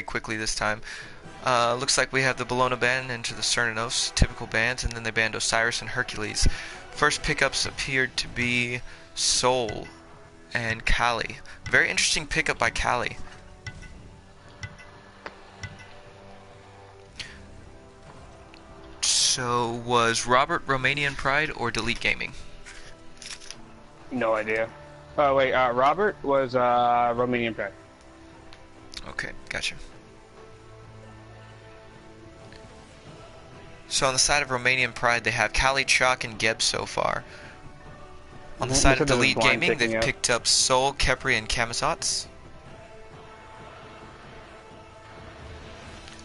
very quickly this time. Looks like we have the Bologna ban into the Cernanos, typical bans, and then they banned Osiris and Hercules. First pickups appeared to be Soul and Kali. Very interesting pickup by Kali. So, was Robert Romanian Pride or Delete Gaming? No idea. Oh wait, Robert was Romanian Pride. Okay, gotcha. So on the side of Romanian Pride, they have Kali, Chalk, and Geb so far. On the side of Delete Gaming, they've picked up Sol, Kepri, and Kamazotz.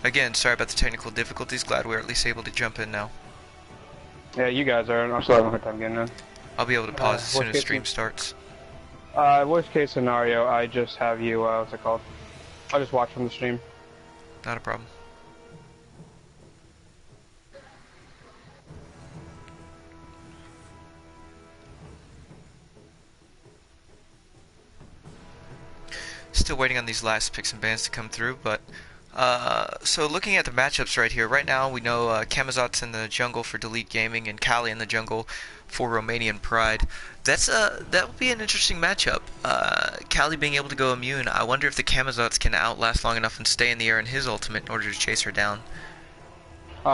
Again, sorry about the technical difficulties. Glad we're at least able to jump in now. Yeah, you guys are. I'm still having a hard time getting in. I'll be able to pause as soon as stream starts. Worst case scenario, I just have you, what's it called? I'll just watch from the stream. Not a problem. Still waiting on these last picks and bans to come through, but so looking at the matchups right here, right now we know Kamazot's in the jungle for Delete Gaming and Kali in the jungle for Romanian Pride. That would be an interesting matchup. Kali being able to go immune. I wonder if the Kamazot's can outlast long enough and stay in the air in his ultimate in order to chase her down.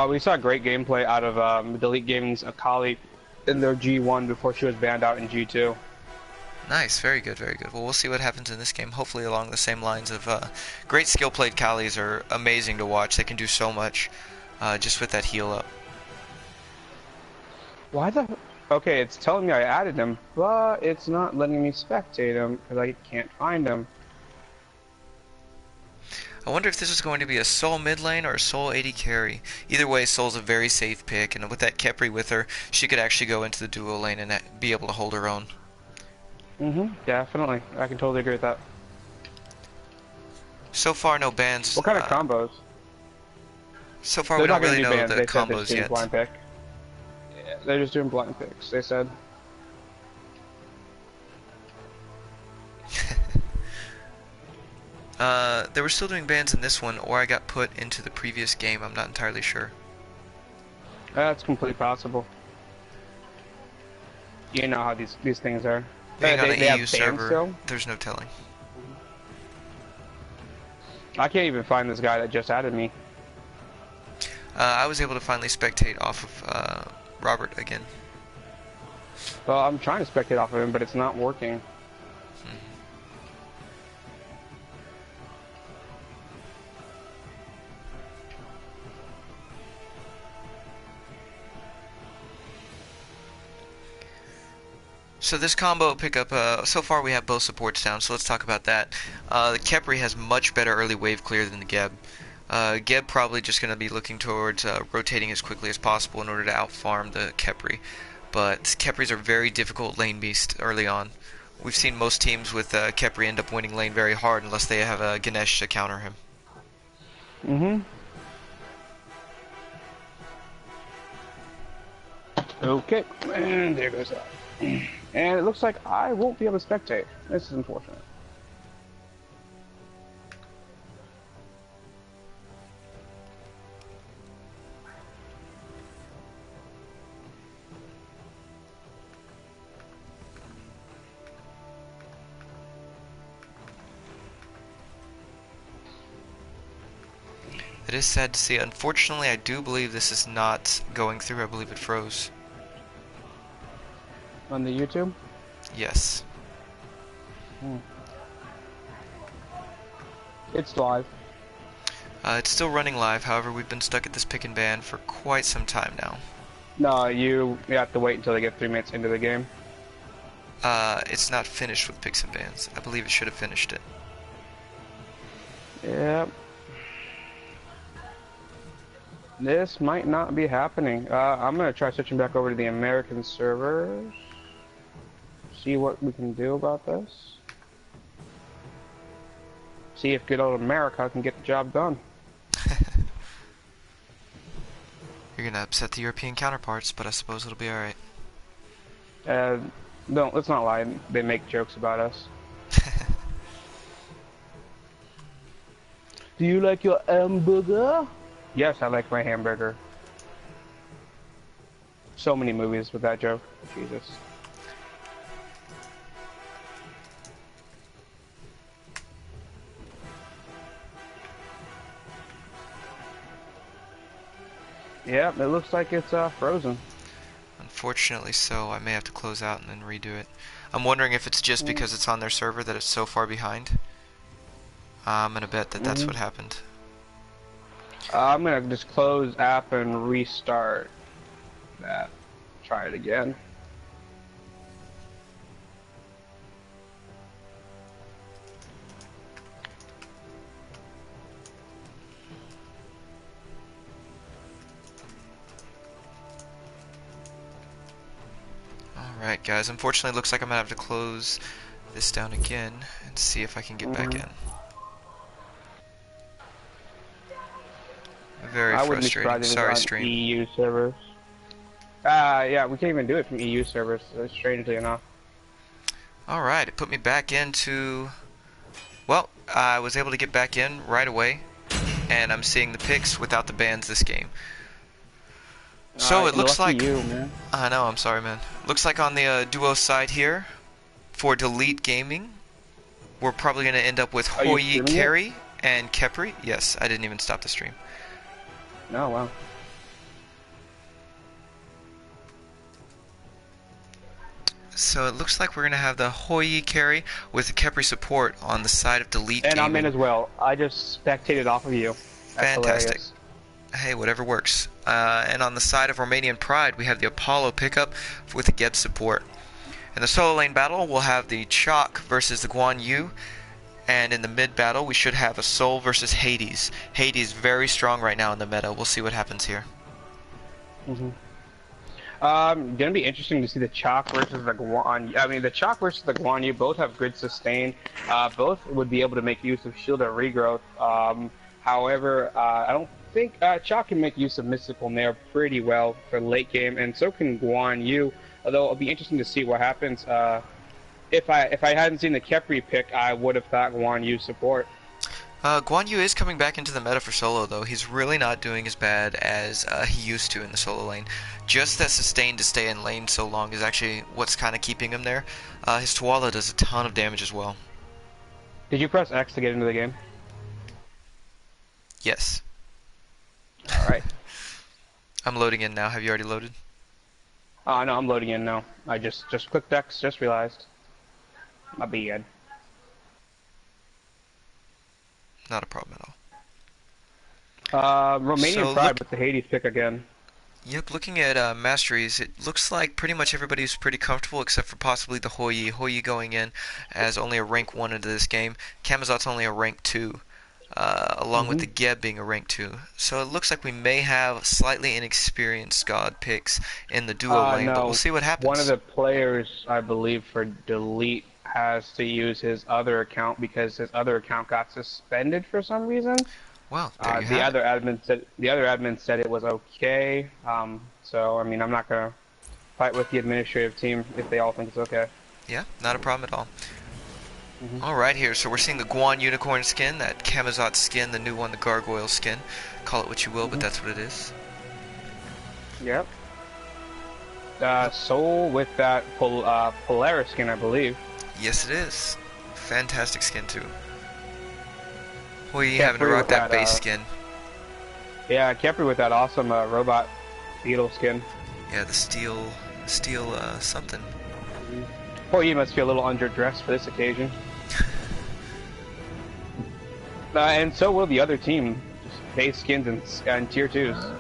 We saw great gameplay out of Delete Gaming's Kali in their G1 before she was banned out in G2. Nice, very good, very good. Well, we'll see what happens in this game. Hopefully along the same lines of great skill-played Kalis are amazing to watch. They can do so much just with that heal up. Why the... Okay, it's telling me I added him, but it's not letting me spectate him because I can't find him. I wonder if this is going to be a Soul mid lane or a Soul AD carry. Either way, Soul's a very safe pick, and with that Kepri with her, she could actually go into the duo lane and be able to hold her own. Definitely. I can totally agree with that. So far, no bans. What kind of combos? So far, we don't really know the combos yet. Blind pick. Yeah, they're just doing blind picks, they said. They were still doing bans in this one, or I got put into the previous game. I'm not entirely sure. That's completely possible. You know how these things are. Being on the EU server, there's no telling. I can't even find this guy that just added me. I was able to finally spectate off of Robert again. Well, I'm trying to spectate off of him, but it's not working. So this combo pickup, so far we have both supports down, so let's talk about that. The Kepri has much better early wave clear than the Geb. Geb probably just going to be looking towards rotating as quickly as possible in order to outfarm the Kepri. But Kepris are very difficult lane beast early on. We've seen most teams with Kepri end up winning lane very hard unless they have Ganesh to counter him. Okay, and there goes that. And it looks like I won't be able to spectate. This is unfortunate. It is sad to see. Unfortunately, I do believe this is not going through. I believe it froze. On the YouTube? Yes. It's live. It's still running live, however we've been stuck at this pick and ban for quite some time now. No, you have to wait until they get 3 minutes into the game. It's not finished with picks and bans. I believe it should have finished it. Yep. This might not be happening. I'm gonna try switching back over to the American servers. See what we can do about this. See if good old America can get the job done. You're gonna upset the European counterparts, but I suppose it'll be alright. Let's not lie, they make jokes about us. Do you like your hamburger? Yes, I like my hamburger. So many movies with that joke. Jesus. Yeah, it looks like it's frozen. Unfortunately so, I may have to close out and then redo it. I'm wondering if it's just because it's on their server that it's so far behind. I'm gonna bet that that's what happened. I'm gonna just close app and restart that. Try it again. Alright guys, unfortunately it looks like I'm gonna have to close this down again and see if I can get back in. Very I wouldn't be frustrating. surprised if Sorry, it's on stream. EU servers. Yeah, we can't even do it from EU servers, strangely enough. Alright, it put me back into... Well, I was able to get back in right away, and I'm seeing the picks without the bans this game. So it looks like... you, man. I know, I'm sorry, man. Looks like on the duo side here, for Delete Gaming, we're probably going to end up with Hoyi Carry and Kepri. Yes, I didn't even stop the stream. Oh, wow. So it looks like we're going to have the Hoyi Carry with the Kepri support on the side of Delete Gaming. And I'm in as well. I just spectated off of you. That's Fantastic. Hilarious. Hey, whatever works. And on the side of Romanian Pride, we have the Apollo pickup with the Geb support. In the solo lane battle, we'll have the Chalk versus the Guan Yu. And in the mid battle, we should have a Soul versus Hades. Hades very strong right now in the meta. We'll see what happens here. Gonna be interesting to see the Chalk versus the Guan. I mean, the Chalk versus the Guan Yu both have good sustain. Both would be able to make use of shield or regrowth. However, I don't think Chalk can make use of Mystical Nair pretty well for late game, and so can Guan Yu. Although it'll be interesting to see what happens. If I hadn't seen the Kepri pick, I would have thought Guan Yu support. Guan Yu is coming back into the meta for solo, though. He's really not doing as bad as he used to in the solo lane. Just that sustain to stay in lane so long is actually what's kind of keeping him there. His Tuala does a ton of damage as well. Did you press X to get into the game? Yes. Alright. I'm loading in now. Have you already loaded? No, I'm loading in now. I just clicked X, just realized. My bad. Not a problem at all. Romanian Pride with the Hades pick again. Yep, looking at masteries, it looks like pretty much everybody's pretty comfortable except for possibly the Hoyi. Hoyi going in as only a rank 1 into this game. Kamazot's only a rank 2, along with the Geb being a rank 2. So it looks like we may have slightly inexperienced God picks in the duo lane, no. but we'll see what happens. One of the players, I believe, for Delete has to use his other account because his other account got suspended for some reason. Well, there you the have other it. admin said it was okay. So I mean, I'm not gonna fight with the administrative team if they all think it's okay. Yeah, not a problem at all. Alright here, so we're seeing the Guan Unicorn skin, that Kamazot skin, the new one, the Gargoyle skin. Call it what you will, but that's what it is. Yep. Soul with that Polaris skin, I believe. Yes, it is. Fantastic skin, too. Hoyi having to rock that base skin. Yeah, Kepri with that awesome robot beetle skin. Yeah, the steel something. Hoyi must be a little underdressed for this occasion. And so will the other team. Just base skins and tier 2s.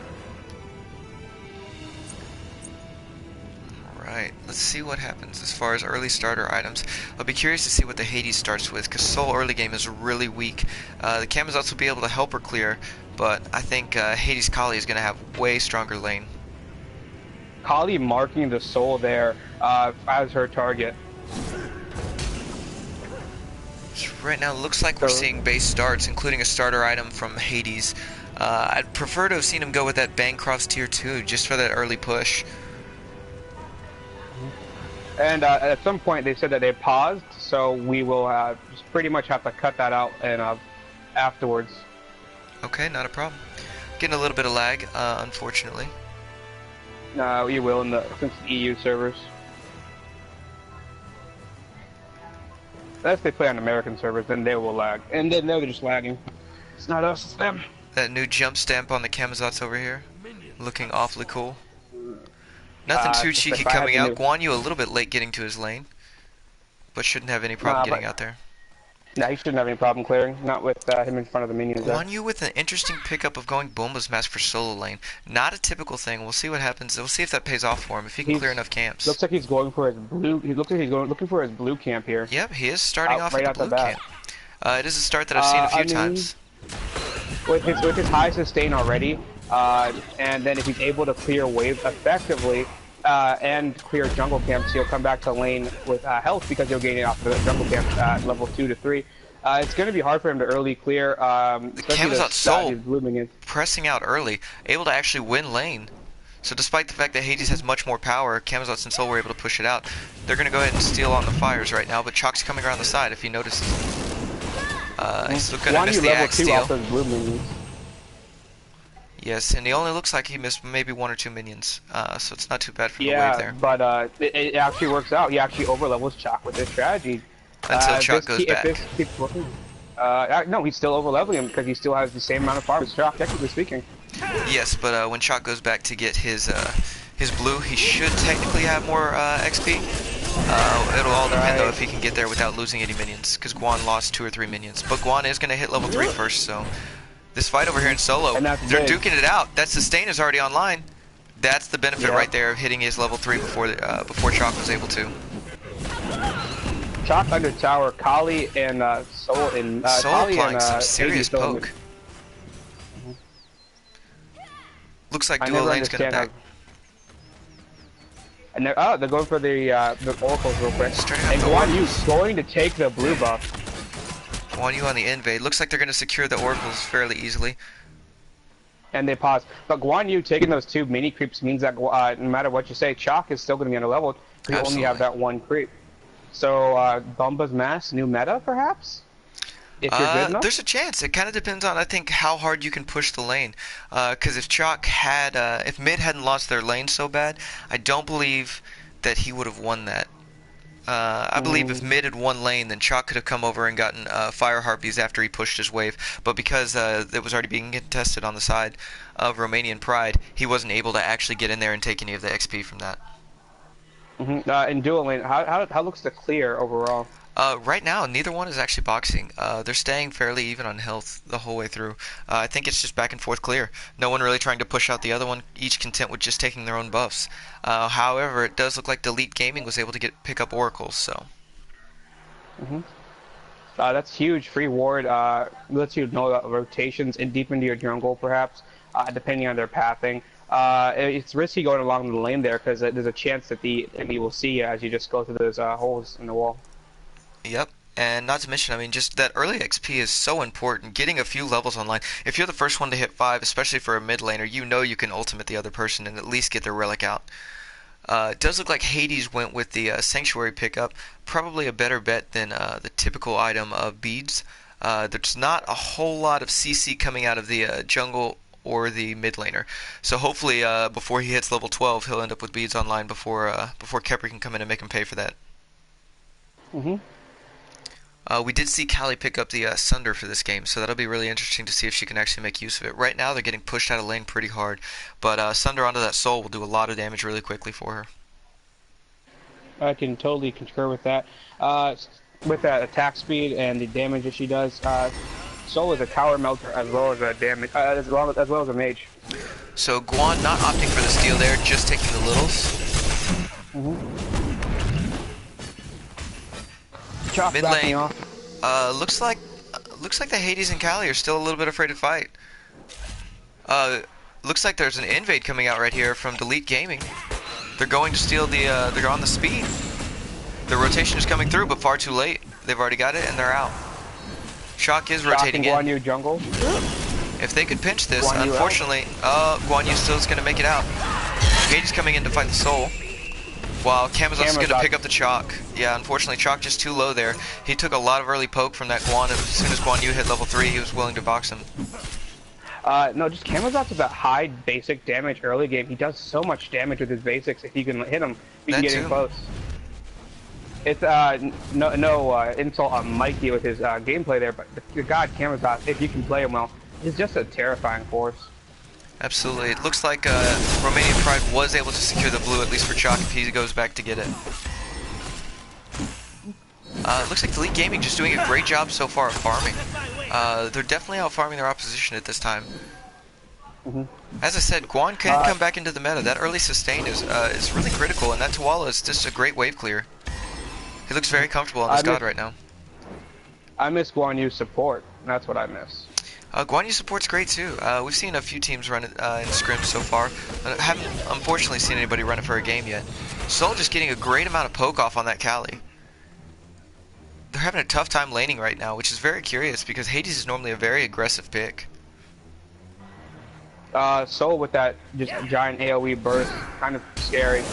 Alright, let's see what happens as far as early starter items. I'll be curious to see what the Hades starts with, because Soul early game is really weak. The Kamazots will be able to help her clear, but I think Hades Kali is going to have way stronger lane. Kali marking the Soul there as her target. Right now, it looks like we're seeing base starts, including a starter item from Hades. I'd prefer to have seen him go with that Bancroft's tier 2, just for that early push. And at some point they said that they paused, so we will just pretty much have to cut that out and afterwards. Okay, not a problem. Getting a little bit of lag, unfortunately. No, you will since the EU servers. Unless they play on American servers, then they will lag. And then they're just lagging. It's not us, it's them. That new jump stamp on the Camazotz over here. Looking awfully cool. Nothing too Just cheeky if I had coming the out. new... Guan Yu a little bit late getting to his lane. But shouldn't have any problem getting out there. Nah, he shouldn't have any problem clearing. Not with him in front of the minions. Guan Yu with an interesting pickup of going Bomba's Mask for solo lane. Not a typical thing. We'll see what happens. We'll see if that pays off for him. If he can clear enough camps. Looks like he's going for his blue. He looks like he's looking for his blue camp here. Yep, he is starting off right at the blue camp. It is a start that I've seen a few times. With his high sustain already, and then if he's able to clear wave effectively and clear jungle camps, he'll come back to lane with health because he'll gain it off the jungle camp at level 2 to 3. It's going to be hard for him to early clear. The Camazotz Soul blooming pressing out early, able to actually win lane. So despite the fact that Hades has much more power, Camazotz and Soul were able to push it out. They're going to go ahead and steal on the fires right now, but Chalk's coming around the side if he notices. He's still going to miss the axe steal. Yes, and he only looks like he missed maybe 1 or 2 minions, so it's not too bad from the wave there. But it actually works out. He actually overlevels Chalk with this strategy. Until Chalk goes back. If this keeps working. No, he's still overleveling him because he still has the same amount of farm as Chalk, technically speaking. Yes, but when Chalk goes back to get his blue, he should technically have more XP. It'll all depend though if he can get there without losing any minions, because Guan lost 2 or 3 minions. But Guan is going to hit level 3 first, so this fight over here in solo, they're duking it out. That sustain is already online. That's the benefit right there of hitting his level 3 before Chalk was able to. Chalk under tower, Kali and Soul in Soul Kali applying and, some serious poke. Looks like duo lane's gonna back. And they're going for the oracles real quick. And Guan Yu's going to take the blue buff. Guan Yu on the invade. Looks like they're gonna secure the oracles fairly easily. And they pause. But Guan Yu taking those 2 mini creeps means that no matter what you say, Chalk is still gonna be underleveled. You only have that 1 creep. So Bomba's Mask, new meta perhaps? If you're good enough? There's a chance. It kind of depends on, I think, how hard you can push the lane. Because if Chalk had, if mid hadn't lost their lane so bad, I don't believe that he would have won that. I believe if mid had won lane, then Chalk could have come over and gotten Fire Harpies after he pushed his wave. But because it was already being contested on the side of Romanian Pride, he wasn't able to actually get in there and take any of the XP from that. In dual lane, how looks the clear overall? Right now, neither one is actually boxing. They're staying fairly even on health the whole way through. I think it's just back and forth clear. No one really trying to push out the other one, each content with just taking their own buffs. However, it does look like Delete Gaming was able to pick up oracles, so. That's huge. Free ward lets you know about rotations and deep into your jungle, perhaps, depending on their pathing. It's risky going along the lane there because there's a chance that the enemy will see you as you just go through those holes in the wall. Yep, and not to mention, I mean, just that early XP is so important. Getting a few levels online. If you're the first one to hit 5, especially for a mid laner, you know you can ultimate the other person and at least get their relic out. It does look like Hades went with the Sanctuary pickup. Probably a better bet than the typical item of beads. There's not a whole lot of CC coming out of the jungle or the mid laner. So hopefully before he hits level 12, he'll end up with beads online before Kepri can come in and make him pay for that. We did see Kali pick up the Sunder for this game, so that'll be really interesting to see if she can actually make use of it. Right now, they're getting pushed out of lane pretty hard, but Sunder onto that Soul will do a lot of damage really quickly for her. I can totally concur with that. With that attack speed and the damage that she does, Soul is a tower melter as well as a damage, as well as a mage. So Guan not opting for the steal there, just taking the littles. Mid lane, looks like the Hades and Kali are still a little bit afraid to fight. Looks like there's an invade coming out right here from Delete Gaming. They're going to steal the. They're on the speed. The rotation is coming through, but far too late. They've already got it, and they're out. Shock is rotating in. Guan Yu jungle. If they could pinch this, unfortunately, Guan Yu still is going to make it out. Hades coming in to fight the Soul. While Camazotz is going to pick up the Chalk. Yeah, unfortunately, Chalk just too low there. He took a lot of early poke from that Guan, and as soon as Guan Yu hit level 3, he was willing to box him. No, just Camazot's about high basic damage early game. He does so much damage with his basics. If you can hit him, you can That get in too. close. It's no insult on Mikey with his gameplay there, but the god Camazot, if you can play him well, is just a terrifying force. Absolutely. It looks like Romanian Pride was able to secure the blue, at least for Chalk, if he goes back to get it. It looks like Elite Gaming just doing a great job so far of farming. They're definitely out farming their opposition at this time. As I said, Guan can come back into the meta. That early sustain is really critical, and that Tawala is just a great wave clear. He looks very comfortable on this god right now. I miss Guan Yu's support. That's what I miss. Guan Yu support's great too. We've seen a few teams run it in Scrim so far. Haven't unfortunately seen anybody run it for a game yet. Soul just getting a great amount of poke off on that Kali. They're having a tough time laning right now, which is very curious because Hades is normally a very aggressive pick. Soul with that just giant AoE burst, kind of scary.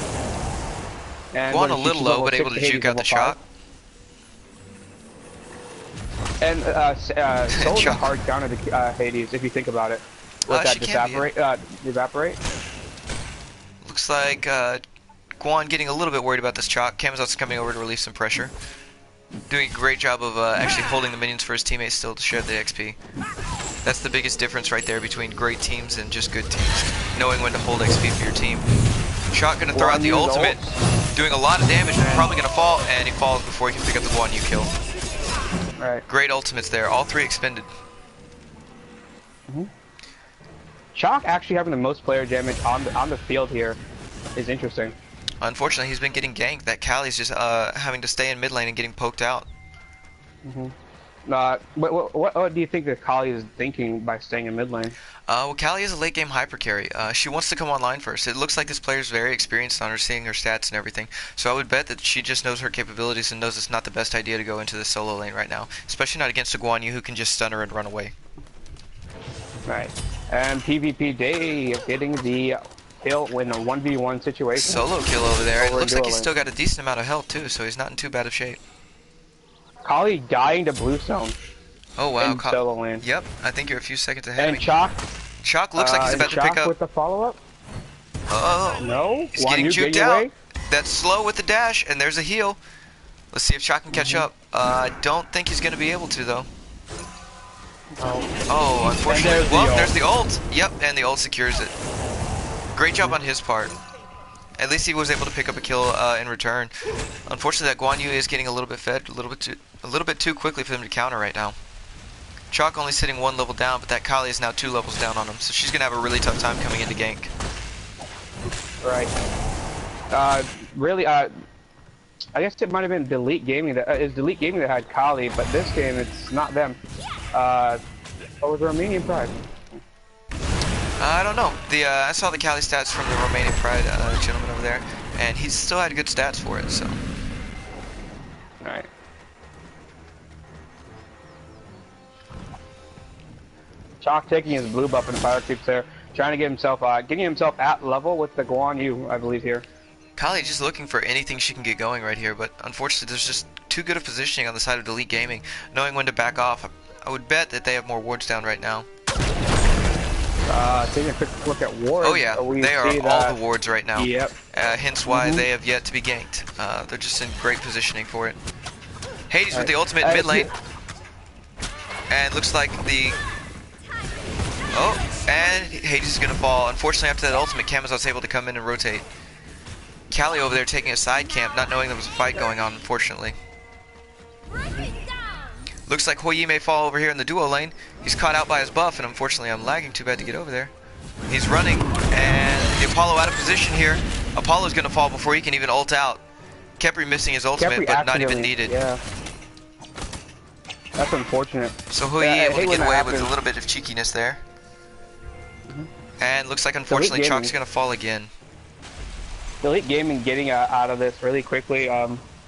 And Guan a little low, but able to juke out the shot. And Soul's a hard counter to Hades if you think about it. With that evaporate. Looks like Guan getting a little bit worried about this Chalk. Camazot's coming over to relieve some pressure. Doing a great job of actually holding the minions for his teammates still to share the XP. That's the biggest difference right there between great teams and just good teams. Knowing when to hold XP for your team. Chalk gonna throw out the ultimate. Doing a lot of damage, but probably gonna fall, and he falls before he can pick up the Guan Yu kill. Right. Great ultimates there, all three expended. Chalk actually having the most player damage on the field here is interesting. Unfortunately, he's been getting ganked. That Kali's just having to stay in mid lane and getting poked out. What do you think that Kali is thinking by staying in mid lane? Well, Kali is a late game hyper carry. She wants to come online first. It looks like this player is very experienced on her, seeing her stats and everything. So I would bet that she just knows her capabilities and knows it's not the best idea to go into the solo lane right now, especially not against a Guan Yu who can just stun her and run away. Right. And PvP Dave getting the kill in a 1v1 situation. Solo kill over there. It looks like he's still got a decent amount of health too, so he's not in too bad of shape. Kali dying to Bluestone. Oh wow, solo lane. Yep, I think you're a few seconds ahead and of me. Chalk looks like he's about to pick up. with the follow-up. Oh, no. He's getting juked out. That's slow with the dash, and there's a heal. Let's see if Chalk can catch up. I don't think he's going to be able to though. Oh, unfortunately. There's the ult. Yep, and the ult secures it. Great job on his part. At least he was able to pick up a kill in return. Unfortunately, that Guan Yu is getting a little bit fed, a little bit too quickly for them to counter right now. Chalk only sitting 1 level down, but that Kali is now 2 levels down on him, so she's gonna have a really tough time coming into gank. Right. Really, I guess it might have been Delete Gaming that had Kali, but this game it's not them. What was Romanian Pride? I don't know. I saw the Kali stats from the Romanian Pride gentleman over there, and he still had good stats for it. So. All right. Chalk taking his blue buff and fire creeps there, trying to get himself, getting himself at level with the Guan Yu, I believe here. Kali just looking for anything she can get going right here, but unfortunately there's just too good of positioning on the side of Delete Gaming, knowing when to back off. I would bet that they have more wards down right now. Taking a quick look at wards. Oh yeah, they are all the wards right now. Yep. Hence why they have yet to be ganked. They're just in great positioning for it. Hades with the ultimate mid lane. And looks like the... Oh, and Hades is going to fall. Unfortunately, after that ultimate, Camazot's able to come in and rotate. Kali over there taking a side camp, not knowing there was a fight going on, unfortunately. Looks like Hou Yi may fall over here in the duo lane. He's caught out by his buff, and unfortunately I'm lagging too bad to get over there. He's running, and the Apollo out of position here. Apollo's going to fall before he can even ult out. Khepri missing his ultimate, but not even needed. Yeah. That's unfortunate. So Hou Yi able to get away with a little bit of cheekiness there. And looks like unfortunately Chalk's going to fall again. Elite Gaming getting out of this really quickly.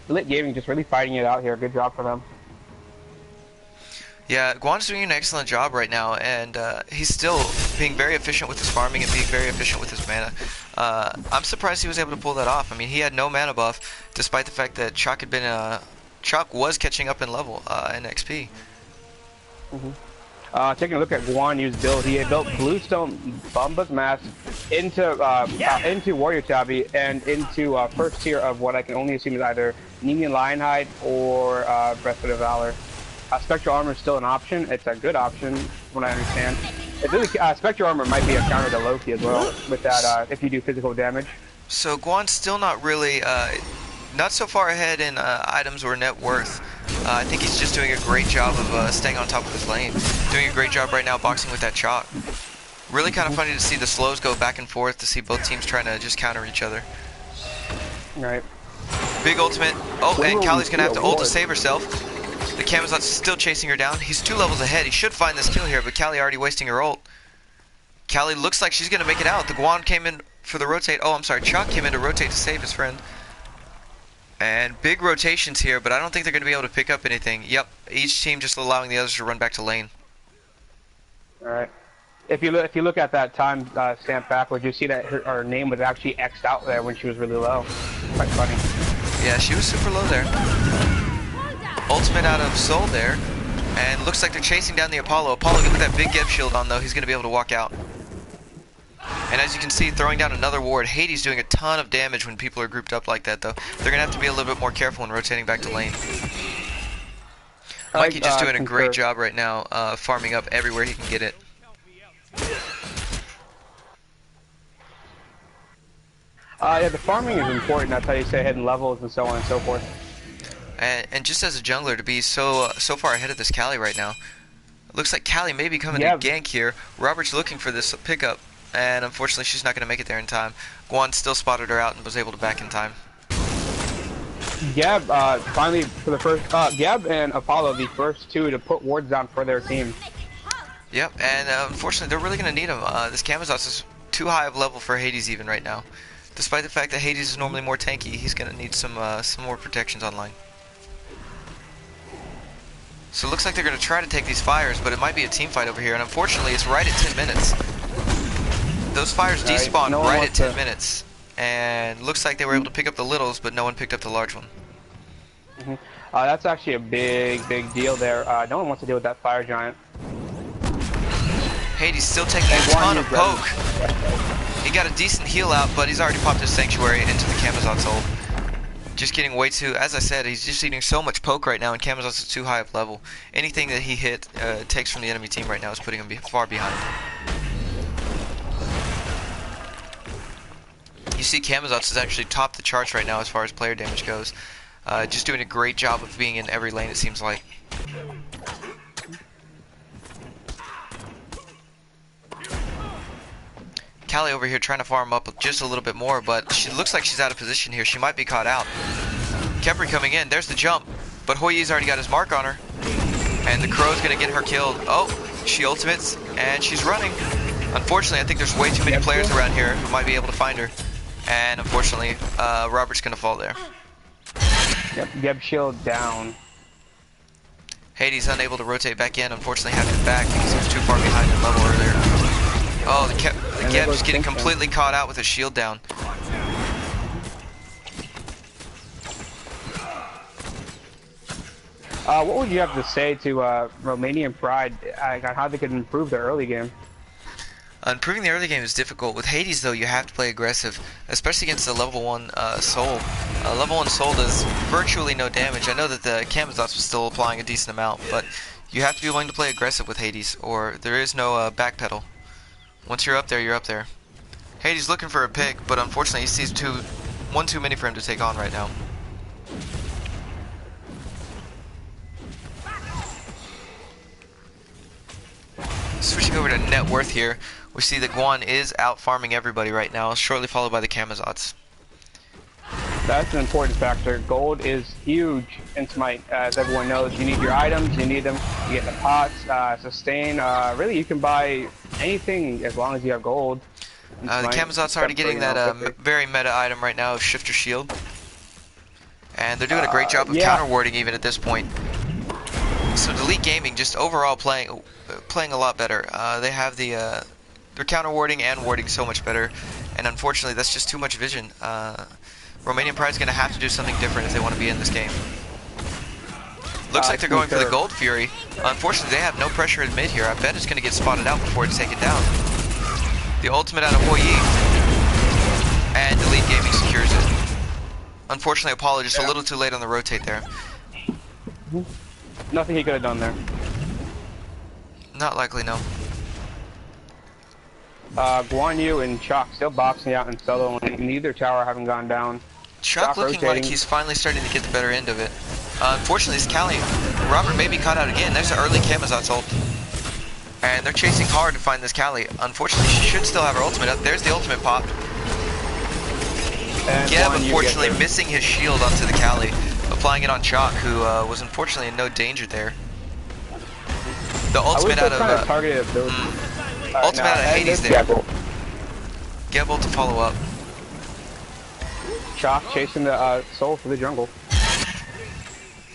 Elite Gaming just really fighting it out here. Good job for them. Yeah, Guan's doing an excellent job right now, and he's still being very efficient with his farming and being very efficient with his mana. I'm surprised he was able to pull that off. I mean, he had no mana buff, despite the fact that Chalk had been Chalk was catching up in level in XP. Taking a look at Guan Yu's build, he had built Bluestone Bumba's Mask into Warrior Tabi and into first tier of what I can only assume is either Nemean Lionhide or Breastplate of Valor. Spectral Armor is still an option. It's a good option, from what I understand. It really, Spectral Armor might be a counter to Loki as well, with that if you do physical damage. So Guan's still not really, not so far ahead in items or net worth. I think he's just doing a great job of staying on top of his lane. Doing a great job right now boxing with that chalk. Really kind of funny to see the slows go back and forth, to see both teams trying to just counter each other. Right. Big ultimate. Oh, and Kali's going to have to ult to save herself. The Camazot's still chasing her down. He's 2 levels ahead. He should find this kill here, but Kali already wasting her ult. Kali looks like she's going to make it out. The Guan came in for the rotate. Oh, I'm sorry. Chalk came in to rotate to save his friend. And big rotations here, but I don't think they're going to be able to pick up anything. Yep, each team just allowing the others to run back to lane. All right. If you look at that time stamp backwards, you see that her name was actually X'd out there when she was really low. Quite funny. Yeah, she was super low there. Ultimate out of Soul there, and looks like they're chasing down the Apollo. Apollo with that big Geb shield on though, he's going to be able to walk out. And as you can see, throwing down another ward. Hades doing a ton of damage when people are grouped up like that though. They're going to have to be a little bit more careful when rotating back to lane. Mikey just doing a great job right now, farming up everywhere he can get it. Yeah, the farming is important. That's how you stay ahead in levels and so on and so forth. And just as a jungler to be so far ahead of this Kali right now. It looks like Kali may be coming to gank here. Robert's looking for this pickup, and unfortunately she's not going to make it there in time. Guan still spotted her out and was able to back in time. Gab, finally for the first, Gab and Apollo, the first two to put wards down for their team. Yep, and unfortunately they're really going to need them. This Camazotz is too high of level for Hades even right now. Despite the fact that Hades is normally more tanky, he's going to need some more protections online. So it looks like they're going to try to take these fires, but it might be a team fight over here, and unfortunately it's right at 10 minutes. Those fires despawn right at 10 minutes, and looks like they were able to pick up the littles, but no one picked up the large one. That's actually a big deal there. No one wants to deal with that fire giant. Hades still taking a ton of poke. He got a decent heal out, but he's already popped his Sanctuary into the Camazotz ult. Just getting way too, as I said, he's just eating so much poke right now, and Camazotz is too high of level. Anything that he takes from the enemy team right now is putting him far behind. You see Camazotz has actually topped the charts right now as far as player damage goes. Just doing a great job of being in every lane, it seems like. Kali over here trying to farm up just a little bit more, but she looks like she's out of position here. She might be caught out. Khepri coming in. There's the jump, but Hoyi's already got his mark on her, and the Crow's gonna get her killed. Oh, she ultimates, and she's running. Unfortunately, I think there's way too many players around here who might be able to find her, and unfortunately, Robert's gonna fall there. Yep, Geb shield down. Hades unable to rotate back in. Unfortunately, had to back because he was too far behind in level earlier. Oh, the Geb just getting completely caught out with his shield down. What would you have to say to Romanian Pride on how they could improve their early game? Improving the early game is difficult. With Hades, though, you have to play aggressive, especially against the level 1 Soul. Level 1 Soul does virtually no damage. I know that the Camazotz was still applying a decent amount, but you have to be willing to play aggressive with Hades, or there is no backpedal. Once you're up there, you're up there. Hades looking for a pick, but unfortunately he sees one too many for him to take on right now. Switching over to net worth here, we see that Guan is out farming everybody right now, shortly followed by the Camazotz. That's an important factor. Gold is huge in Smite, as everyone knows. You need your items, you need them, you get the pots, sustain. Really, you can buy anything as long as you have gold. The Camazotz already getting that very meta item right now, Shifter Shield. And they're doing a great job of counter warding even at this point. So Delete Gaming just overall playing a lot better. They have their counter warding and warding so much better, and unfortunately that's just too much vision. Romanian Pride's going to have to do something different if they want to be in this game. Looks like they're Smooth going for the curve. Gold Fury. Unfortunately, they have no pressure in mid here. I bet it's going to get spotted out before it's taken down. The ultimate out of Hoi Yi. And Elite Gaming secures it. Unfortunately, Apollo just a little too late on the rotate there. Nothing he could have done there. Not likely, no. Guan Yu and Chalk still boxing out in solo, and neither tower haven't gone down. Chalk looking rotating. like he's finally starting to get the better end of it. Unfortunately, this Cali, Robert may be caught out again. There's an early Camazot's ult. And they're chasing hard to find this Cali. Unfortunately, she should still have her ultimate up. There's the ultimate pop. And Geb, Guan Yu unfortunately, gets missing his shield onto the Cali, applying it on Chalk, who was unfortunately in no danger there. The ultimate out of targeted ability. ultimate out of Hades there. Geb ult to follow up. Chalk chasing the soul for the jungle.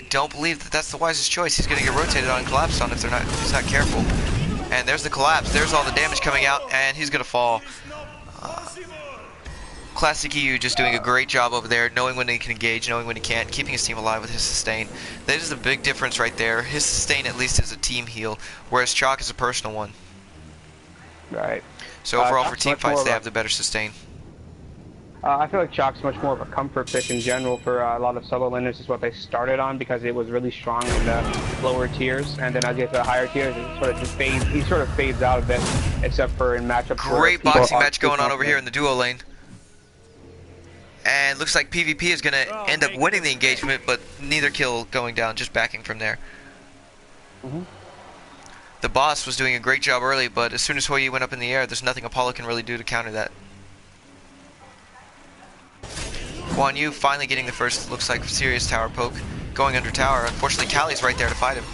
Don't believe that that's the wisest choice. He's going to get rotated on and collapsed on if he's not careful. And there's the collapse. There's all the damage coming out, and he's going to fall. Classic EU just doing a great job over there, knowing when he can engage, knowing when he can't, keeping his team alive with his sustain. That is the big difference right there. His sustain at least is a team heal, whereas Chalk is a personal one. Right. So overall for Chalk's team much more fights, of they a- have the better sustain. I feel like Chalk's much more of a comfort pick in general for a lot of solo laners. Is what they started on because it was really strong in the lower tiers, and then as you get to the higher tiers, it sort of just fades. He sort of fades out a bit, except for in matchups. where Great people boxing are match going on over confident. here in the duo lane. And looks like PvP is going to end up winning the engagement, but neither kill going down, just backing from there. The boss was doing a great job early, but as soon as Hoi Yi went up in the air, there's nothing Apollo can really do to counter that. Guan Yu finally getting the first, looks like, serious tower poke. Going under tower. Unfortunately, Cali's right there to fight him.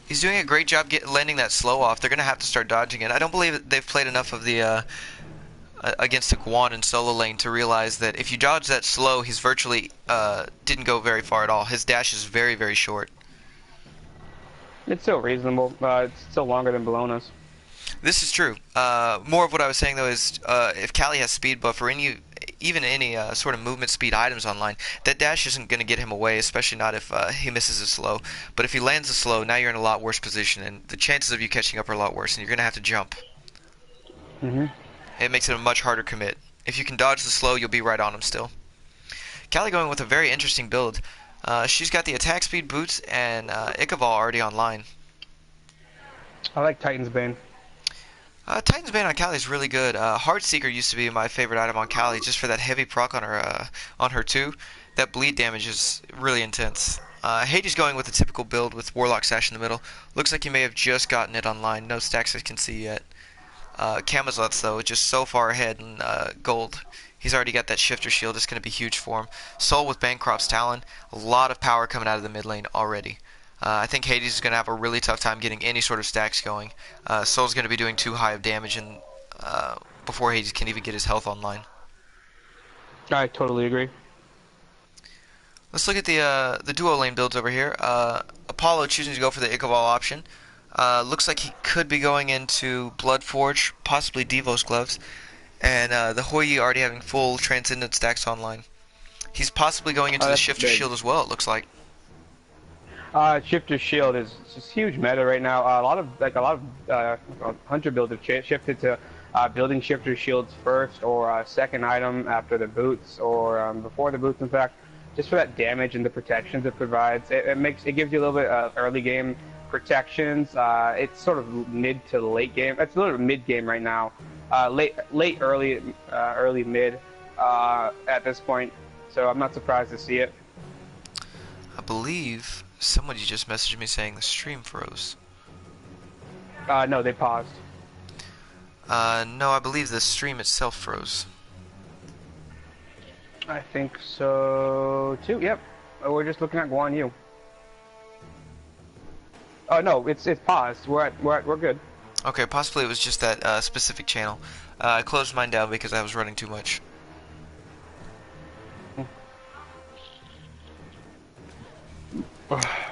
He's doing a great job landing that slow off. They're going to have to start dodging it. I don't believe that they've played enough of the against the Guan in solo lane to realize that if you dodge that slow, he's virtually didn't go very far at all. His dash is very, very short. It's still reasonable. It's still longer than Bologna's. This is true. More of what I was saying though is if Cali has speed buff or even any sort of movement speed items online, that dash isn't going to get him away, especially not if he misses a slow. But if he lands a slow, now you're in a lot worse position, and the chances of you catching up are a lot worse, and you're going to have to jump. It makes it a much harder commit. If you can dodge the slow, you'll be right on him still. Cali going with a very interesting build. She's got the attack speed boots and Ichabod already online. I like Titan's Bane. Titan's Bane on Cali is really good. Heartseeker used to be my favorite item on Cali just for that heavy proc on her too. That bleed damage is really intense. Hades going with the typical build with Warlock Sash in the middle. Looks like he may have just gotten it online. No stacks I can see yet. Camazot's though just so far ahead in gold. He's already got that shifter shield. It's going to be huge for him. Soul with Bancroft's Talon. A lot of power coming out of the mid lane already. I think Hades is going to have a really tough time getting any sort of stacks going. Soul's going to be doing too high of damage and before Hades can even get his health online. I totally agree. Let's look at the duo lane builds over here. Apollo choosing to go for the Ichabod option. Looks like he could be going into Bloodforge, possibly Devo's gloves. And the Hoi Yi already having full Transcendent stacks online. He's possibly going into the Shifter Shield as well, it looks like. Shifter Shield is just huge meta right now. A lot of hunter builds have shifted to building Shifter Shields first, or second item after the boots, or before the boots. In fact, just for that damage and the protections it provides. It gives you a little bit of early game protections. It's sort of mid to late game. It's a little mid game right now. Early mid at this point. So I'm not surprised to see it. I believe somebody just messaged me saying the stream froze. No, they paused. No, I believe the stream itself froze. I think so too. Yep. We're just looking at Guan Yu. Oh no, it's paused. We're good. Okay, possibly it was just that specific channel. I closed mine down because I was running too much.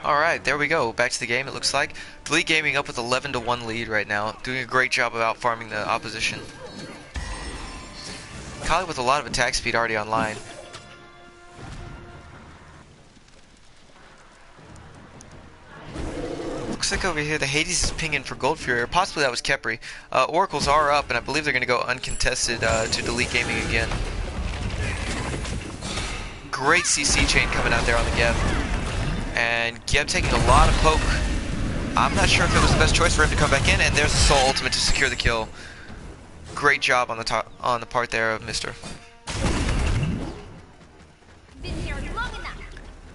Alright, there we go. Back to the game, it looks like. Elite Gaming up with 11-1 lead right now. Doing a great job of out-farming the opposition. Kali with a lot of attack speed already online. looks like over here the Hades is pinging for Gold Fury, or possibly that was Kepri. Oracles are up, and I believe they're going to go uncontested to delete gaming again. Great CC chain coming out there on the Geb. And Geb taking a lot of poke. I'm not sure if it was the best choice for him to come back in, and there's the Soul Ultimate to secure the kill. Great job on the part there of Mr.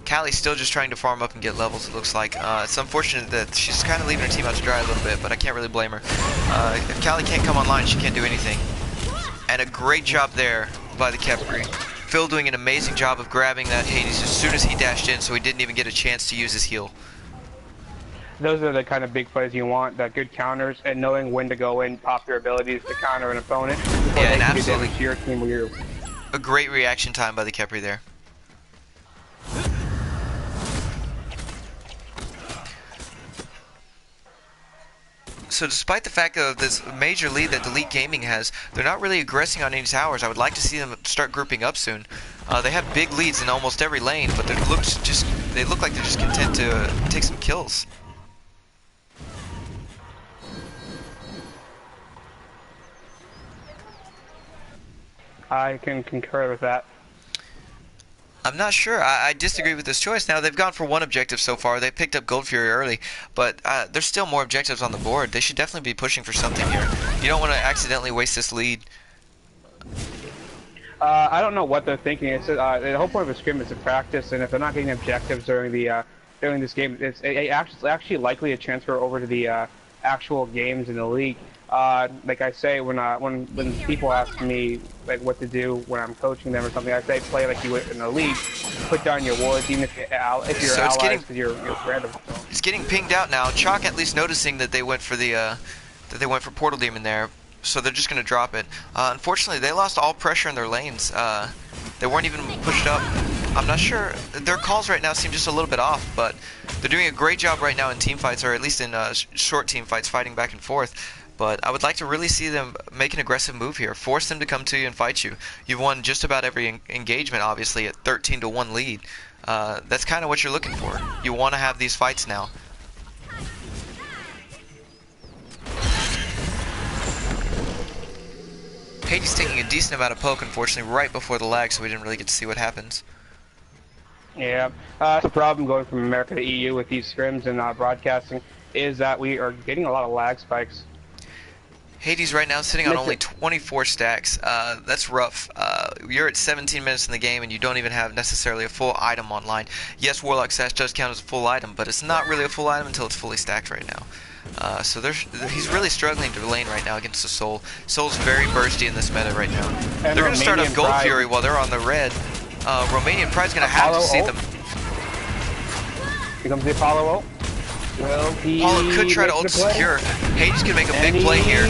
Callie's still just trying to farm up and get levels, it looks like. It's unfortunate that she's kind of leaving her team out to dry a little bit, but I can't really blame her. If Callie can't come online, she can't do anything. And a great job there by the Kepri. Phil doing an amazing job of grabbing that Hades as soon as he dashed in, so he didn't even get a chance to use his heal. Those are the kind of big plays you want, that good counters, and knowing when to go in, pop your abilities to counter an opponent before Yeah, they and can do absolutely damage to your team or you. a great reaction time by the Kepri there. So despite the fact of this major lead that Delete Gaming has, they're not really aggressing on any towers. I would like to see them start grouping up soon. They have big leads in almost every lane, but they look like they're just content to take some kills. I can concur with that. I'm not sure. I disagree with this choice. Now, they've gone for one objective so far. They picked up Gold Fury early, but there's still more objectives on the board. They should definitely be pushing for something here. You don't want to accidentally waste this lead. I don't know what they're thinking. It's the whole point of a scrim is to practice, and if they're not getting objectives during this game, it's actually likely to transfer over to the actual games in the league. Like I say, when people ask me like what to do when I'm coaching them or something, I say play like you would in the league. Put down your wards, even if you're allies, because you're random. It's getting pinged out now. Chalk at least noticing that they went for Portal Demon there, so they're just gonna drop it. Unfortunately, they lost all pressure in their lanes. They weren't even pushed up. I'm not sure. Their calls right now seem just a little bit off, but they're doing a great job right now in team fights, or at least in short team fights, fighting back and forth. But I would like to really see them make an aggressive move here. Force them to come to you and fight you. You've won just about every engagement, obviously, at 13-1 lead. That's kind of what you're looking for. You want to have these fights now. Hades taking a decent amount of poke, unfortunately, right before the lag, so we didn't really get to see what happens. Yeah, that's the problem going from America to EU with these scrims and broadcasting, is that we are getting a lot of lag spikes. Hades right now sitting on only 24 stacks. That's rough. You're at 17 minutes in the game and you don't even have necessarily a full item online. Yes, Warlock Sash does count as a full item, but it's not really a full item until it's fully stacked right now. So he's really struggling to lane right now against the Soul. Soul's very bursty in this meta right now. And they're going to start up Gold Fury while they're on the red. Romanian Pride's going to have to see them. Here comes the Apollo ult. Apollo could try to ult secure. Hades can make a big play here.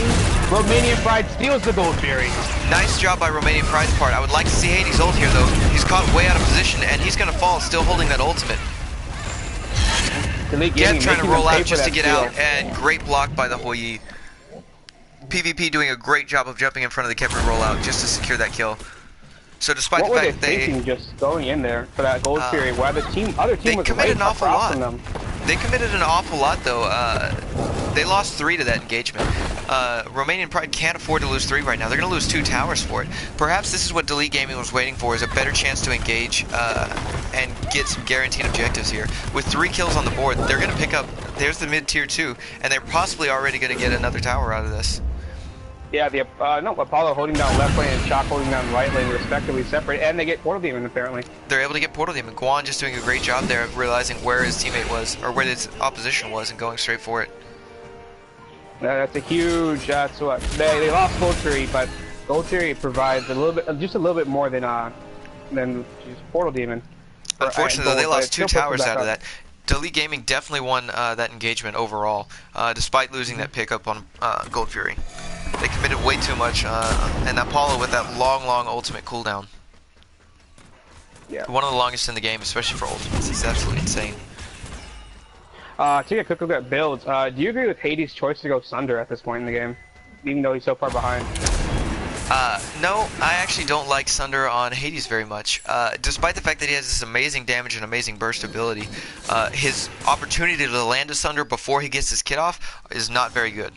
Romanian Pride steals the Gold Fury. Nice job by Romanian Pride's part. I would like to see Hades ult here though. He's caught way out of position and he's going to fall still holding that ultimate. Geb trying to roll out just to get out, and great block by the Hoi. PvP doing a great job of jumping in front of the Kepri rollout just to secure that kill. So despite the fact they just going in there for that Gold Fury, while the other team was way tougher off from them. They committed an awful lot though. They lost 3 to that engagement. Romanian Pride can't afford to lose 3 right now. They're going to lose 2 towers for it. Perhaps this is what Delete Gaming was waiting for, is a better chance to engage and get some guaranteed objectives here. With 3 kills on the board, they're going to pick up, there's the mid-tier 2, and they're possibly already going to get another tower out of this. Yeah, Apollo holding down left lane and Chalk holding down right lane, respectively separate, and they get Portal Demon apparently. They're able to get Portal Demon. Guan just doing a great job there of realizing where his teammate was, or where his opposition was, and going straight for it. That's a huge. That's what they lost Gold Fury, but Gold Fury provides just a little bit more than Portal Demon. Unfortunately, they lost 2 towers out of that. Delete Gaming definitely won that engagement overall, despite losing that pickup on Gold Fury. They committed way too much, and Apollo with that long ultimate cooldown. Yeah. One of the longest in the game, especially for ultimates. It's absolutely insane. Take a quick look at builds. Do you agree with Hades' choice to go Sunder at this point in the game, even though he's so far behind? No, I actually don't like Sunder on Hades very much. Despite the fact that he has this amazing damage and amazing burst ability, his opportunity to land a Sunder before he gets his kit off is not very good.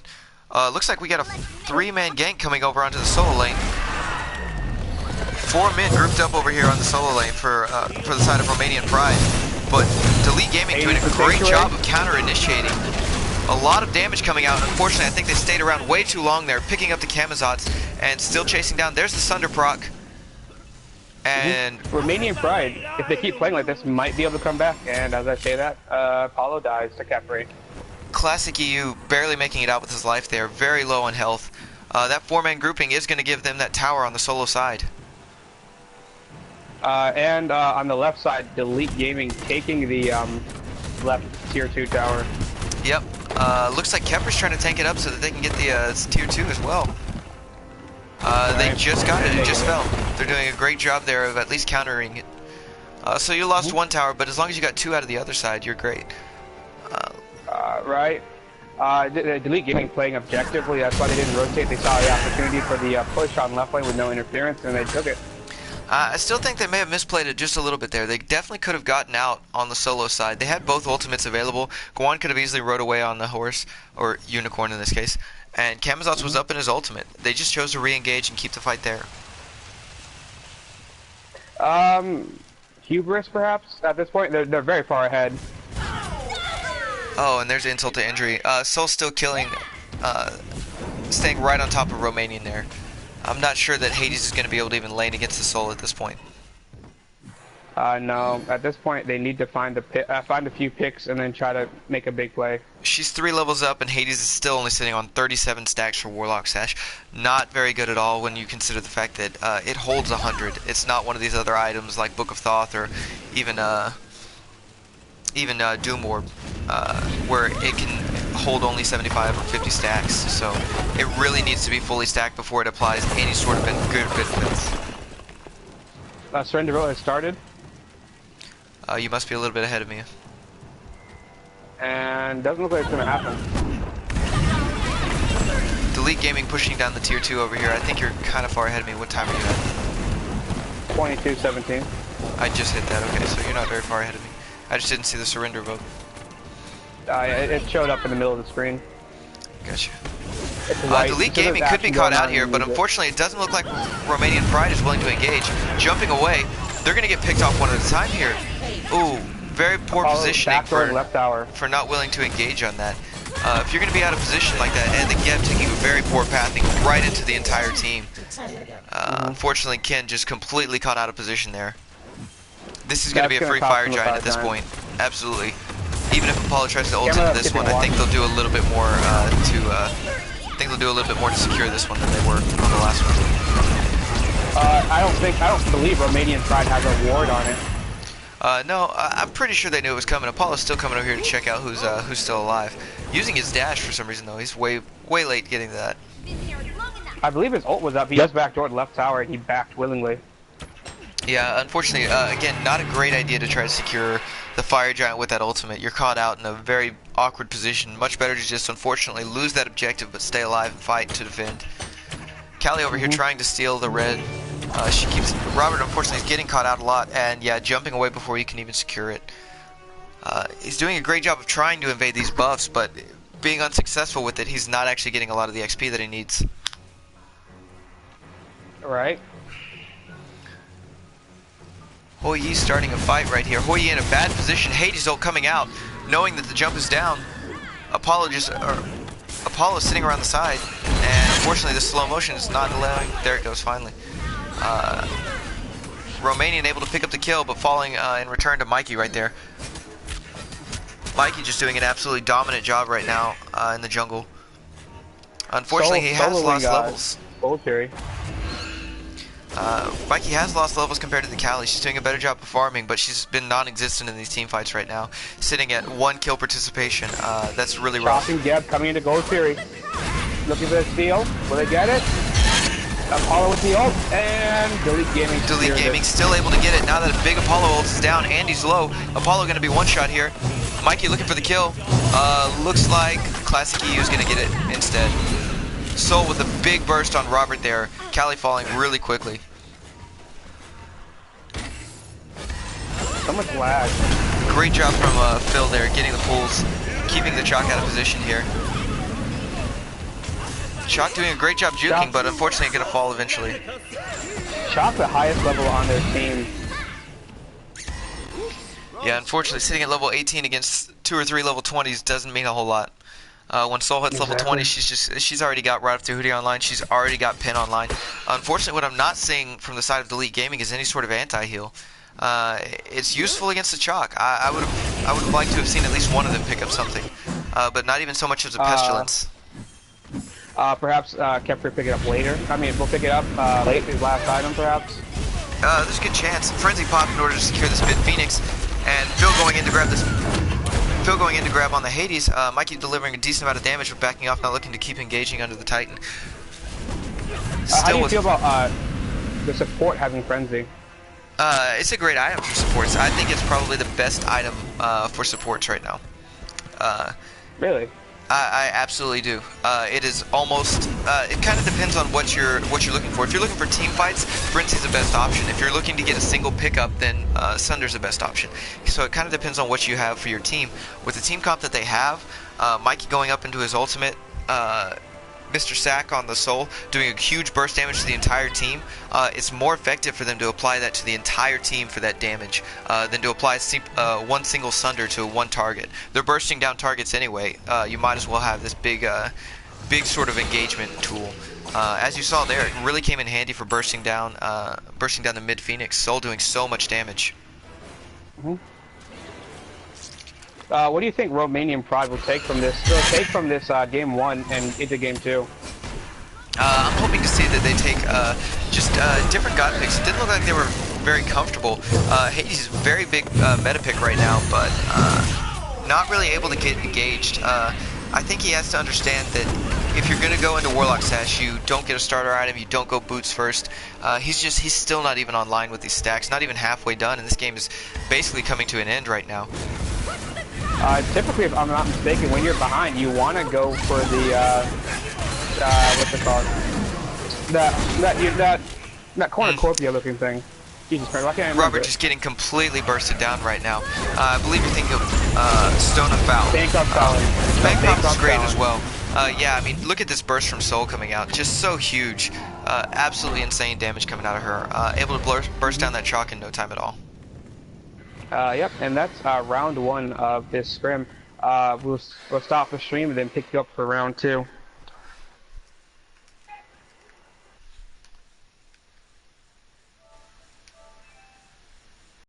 Looks like we got a 3-man gank coming over onto the solo lane. 4 men grouped up over here on the solo lane for the side of Romanian Pride. But Delete Gaming doing a great job of counter-initiating. A lot of damage coming out. Unfortunately, I think they stayed around way too long there, picking up the Camazotz and still chasing down. There's the Sunder proc. And Romanian Pride, if they keep playing like this, might be able to come back. And as I say that, Apollo dies to cap rate. Classic EU barely making it out with his life there, very low on health. That 4-man grouping is going to give them that tower on the solo side. And on the left side, Delete Gaming taking the left tier 2 tower. Yep. Looks like Kepler's trying to tank it up so that they can get the tier 2 as well. They just got it. It just fell. They're doing a great job there of at least countering it. So you lost 1 tower, but as long as you got 2 out of the other side, you're great. Right. Delete Gaming playing objectively. That's why they didn't rotate. They saw the opportunity for the push on left lane with no interference, and they took it. I still think they may have misplayed it just a little bit there. They definitely could have gotten out on the solo side. They had both ultimates available. Guan could have easily rode away on the horse, or unicorn in this case, and Camazotz was up in his ultimate. They just chose to re-engage and keep the fight there. Hubris, perhaps, at this point. They're very far ahead. Oh, and there's insult to injury. Soul still killing, staying right on top of Romanian there. I'm not sure that Hades is going to be able to even lane against the Soul at this point. No, at this point they need to find a few picks and then try to make a big play. She's 3 levels up and Hades is still only sitting on 37 stacks for Warlock Sash. Not very good at all when you consider the fact that it holds 100. It's not one of these other items like Book of Thoth or even Doom Orb, where it can hold only 75 or 50 stacks, so it really needs to be fully stacked before it applies any sort of good benefits. Surrender vote has started. You must be a little bit ahead of me. And doesn't look like it's going to happen. Delete Gaming pushing down the tier 2 over here. I think you're kind of far ahead of me. What time are you at? 22:17. I just hit that, okay, so you're not very far ahead of me. I just didn't see the surrender vote. It showed up in the middle of the screen. Gotcha. Right. Delete Gaming could be caught out here, but unfortunately it doesn't look like Romanian Pride is willing to engage. Jumping away, they're going to get picked off one at a time here. Ooh, very poor positioning for not willing to engage on that. If you're going to be out of position like that, and the Geb taking a very poor pathing right into the entire team. Unfortunately, Ken just completely caught out of position there. This is going to be a free fire giant at this point. Absolutely. Even if Apollo tries to ult into this one, I think they'll do a little bit more to secure this one than they were on the last one. I don't believe Romanian Pride has a ward on it. No, I'm pretty sure they knew it was coming. Apollo's still coming over here to check out who's still alive. Using his dash for some reason though. He's way late getting to that. I believe his ult was up. He just backdoored left tower and he backed willingly. Yeah, unfortunately, again, not a great idea to try to secure the fire giant with that ultimate. You're caught out in a very awkward position. Much better to just unfortunately lose that objective but stay alive and fight to defend. Callie over here trying to steal the red. Robert unfortunately is getting caught out a lot and yeah, jumping away before you can even secure it. He's doing a great job of trying to invade these buffs, but being unsuccessful with it, he's not actually getting a lot of the XP that he needs. Right. Hou Yi starting a fight right here. Hou Yi in a bad position. Hades ult coming out, knowing that the jump is down. Apollo is sitting around the side, and unfortunately the slow motion is not allowing. There it goes finally. Romanian able to pick up the kill, but falling in return to Mikey right there. Mikey just doing an absolutely dominant job right now in the jungle. Unfortunately, he has lost levels. Mikey has lost levels compared to the Callie. She's doing a better job of farming, but she's been non-existent in these team fights right now. Sitting at 1 kill participation. That's really rough. Chopping Geb coming into Gold Fury. Looking for the steal. Will they get it? Apollo with the ult, and Delete Gaming. Delete Gaming still able to get it now that a big Apollo ult is down and he's low. Apollo going to be one shot here. Mikey looking for the kill. Looks like Classic EU is going to get it instead. Soul with a big burst on Robert there. Callie falling really quickly. So much lag. Great job from Phil there, getting the pulls, keeping the Chalk out of position here. Chalk doing a great job juking, but unfortunately gonna fall eventually. Chalk the highest level on their team. Yeah, unfortunately sitting at level 18 against 2 or 3 level 20s doesn't mean a whole lot. When Soul hits level 20, she's already got right up to Hootie online. She's already got Pin online. Unfortunately, what I'm not seeing from the side of Delete Gaming is any sort of anti-heal. It's useful against the Chalk. I would have liked to have seen at least one of them pick up something, but not even so much as a Pestilence. Perhaps Kepri pick it up later. I mean, we'll pick it up late, his last item, perhaps. There's a good chance. Frenzy pop in order to secure this mid Phoenix, and Phil going in to grab this. Phil going in to grab on the Hades. Mikey delivering a decent amount of damage, but backing off, not looking to keep engaging under the Titan. How do you feel about the support having Frenzy? It's a great item for supports. I think it's probably the best item for supports right now. Really? I absolutely do. It is almost. It kind of depends on what you're looking for. If you're looking for team fights, Frenzy's the best option. If you're looking to get a single pickup, then Sunder's the best option. So it kind of depends on what you have for your team. With the team comp that they have, Mikey going up into his ultimate, Mr. Sack on the Soul doing a huge burst damage to the entire team. It's more effective for them to apply that to the entire team for that damage than to apply one single Sunder to one target. They're bursting down targets anyway. You might as well have this big sort of engagement tool. As you saw there, it really came in handy for bursting down the mid Phoenix. Soul doing so much damage. Mm-hmm. What do you think Romanian Pride will take from this? Game 1 and into Game 2? I'm hoping to see that they take just different god picks. It didn't look like they were very comfortable. Hades is a very big meta pick right now, but not really able to get engaged. I think he has to understand that if you're going to go into Warlock Sash, you don't get a starter item, you don't go boots first. He's still not even online with these stacks, not even halfway done, and this game is basically coming to an end right now. Typically, if I'm not mistaken, when you're behind, you want to go for the what's it called? That cornucopia looking thing. Jesus Christ, why can't I remember Robert it? just getting completely bursted down right now. I believe you're thinking of Stone of Foul. Bankrupt Foul. Bankrupt is great as well. Yeah, I mean, look at this burst from Soul coming out. Just so huge. Absolutely insane damage coming out of her. Able to burst down that Chalk in no time at all. Yep, and that's round 1 of this scrim. We'll stop the stream and then pick you up for round 2.